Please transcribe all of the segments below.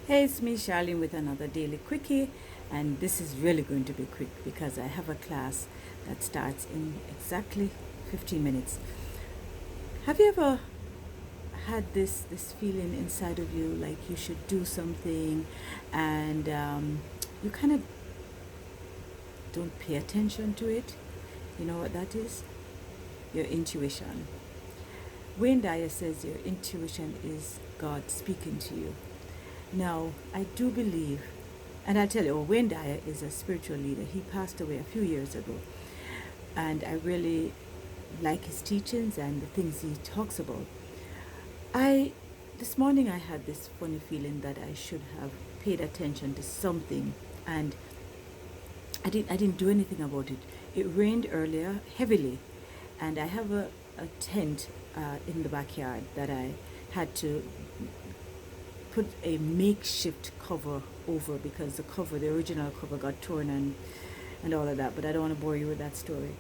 Hey, it's me, Charlene, with another daily quickie, and this is really going to be quick because I have a class that starts in exactly 15 minutes. Have you ever had this feeling inside of you like you should do something, and you kind of don't pay attention to it? You know what that is? Your intuition. Wayne Dyer says your intuition is God speaking to you. Now, I do believe, and I'll tell you, Wayne Dyer is a spiritual leader. He passed away a few years ago. And I really like his teachings and the things he talks about. I This morning I had this funny feeling that I should have paid attention to something, and I didn't do anything about it. It rained earlier heavily, and I have a tent in the backyard that I had to put a makeshift cover over because the original cover got torn and all of that, but I don't want to bore you with that story.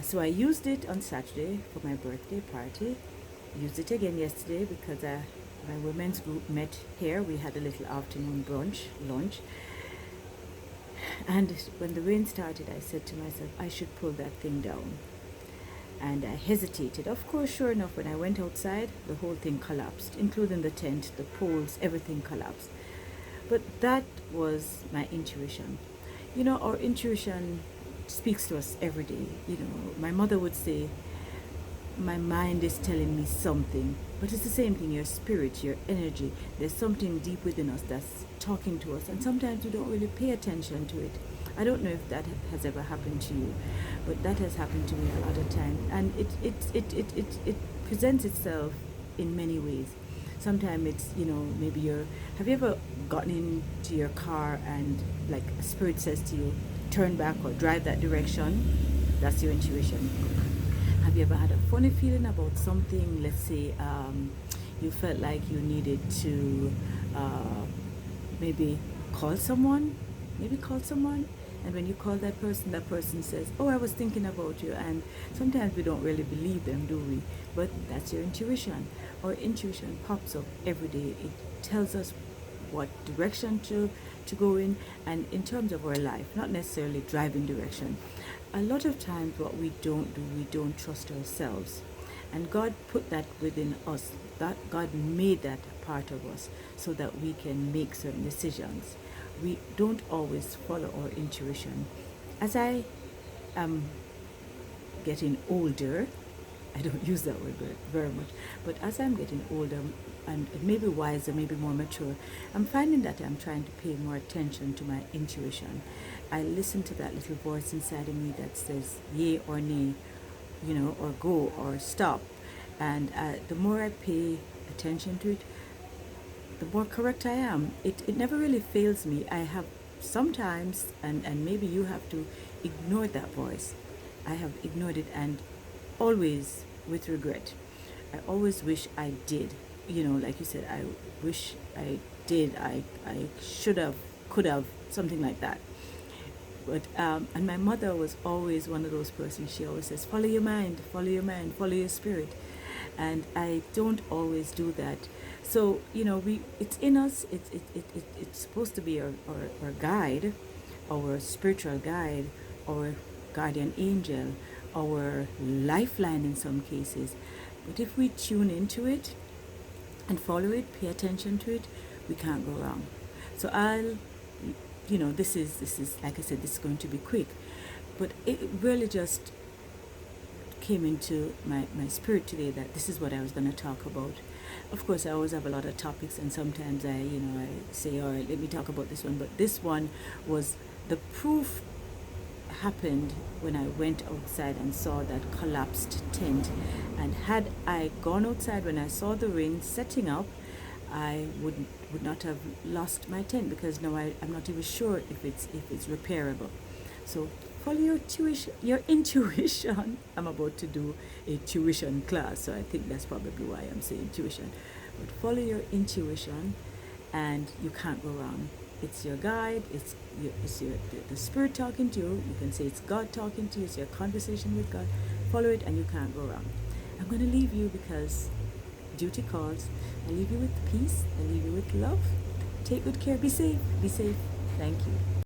So I used it on Saturday for my birthday party. Used it again yesterday because my women's group met here. We had a little afternoon lunch. And when the rain started, I said to myself, I should pull that thing down. And I hesitated. Of course, sure enough, when I went outside, the whole thing collapsed, including the tent, the poles, everything collapsed. But that was my intuition. You know, our intuition speaks to us every day. You know, my mother would say, my mind is telling me something, but it's the same thing. Your spirit, your energy, there's something deep within us that's talking to us, and sometimes we don't really pay attention to it. I don't know if that has ever happened to you, but that has happened to me a lot of times, and it presents itself in many ways. Sometimes it's, maybe have you ever gotten into your car and like a spirit says to you, turn back or drive that direction? That's your intuition. Have you ever had a funny feeling about something? Let's say you felt like you needed to maybe call someone, and when you call that person says, "Oh, I was thinking about you." And sometimes we don't really believe them, do we? But that's your intuition. Our intuition pops up every day. It tells us what direction to go in, and in terms of our life, not necessarily driving direction. A lot of times what we don't do, we don't trust ourselves, and God put that within us. That God made that part of us so that we can make certain decisions. We don't always follow our intuition. As I am getting older, I don't use that word very much, but as I'm getting older and maybe wiser, maybe more mature, I'm finding that I'm trying to pay more attention to my intuition. I listen to that little voice inside of me that says yay or nay, or go or stop. And the more I pay attention to it, the more correct I am. It never really fails me. I have sometimes, and maybe you have to ignore that voice. I have ignored it, and always with regret. I always wish I did. Like you said, I wish I did. I should have, could have, something like that. But and my mother was always one of those persons. She always says, "Follow your mind, follow your mind, follow your spirit," and I don't always do that. So it's in us. It's supposed to be our guide, our spiritual guide, our guardian angel, our lifeline in some cases. But if we tune into it and follow it, pay attention to it, we can't go wrong. So this is like I said, this is going to be quick, but it really just came into my spirit today that this is what I was going to talk about. Of course, I always have a lot of topics, and sometimes I say, all right, let me talk about this one. But this one was the proof happened when I went outside and saw that collapsed tent. And had I gone outside when I saw the rain setting up, I would not have lost my tent, because now I'm not even sure if it's repairable. So follow your intuition. I'm about to do a tuition class, so I think that's probably why I'm saying tuition. But follow your intuition, and you can't go wrong. It's your guide. It's the spirit talking to you. You can say it's God talking to you. It's your conversation with God. Follow it, and you can't go wrong. I'm going to leave you because duty calls. I leave you with peace. I leave you with love. Take good care. Be safe. Be safe. Thank you.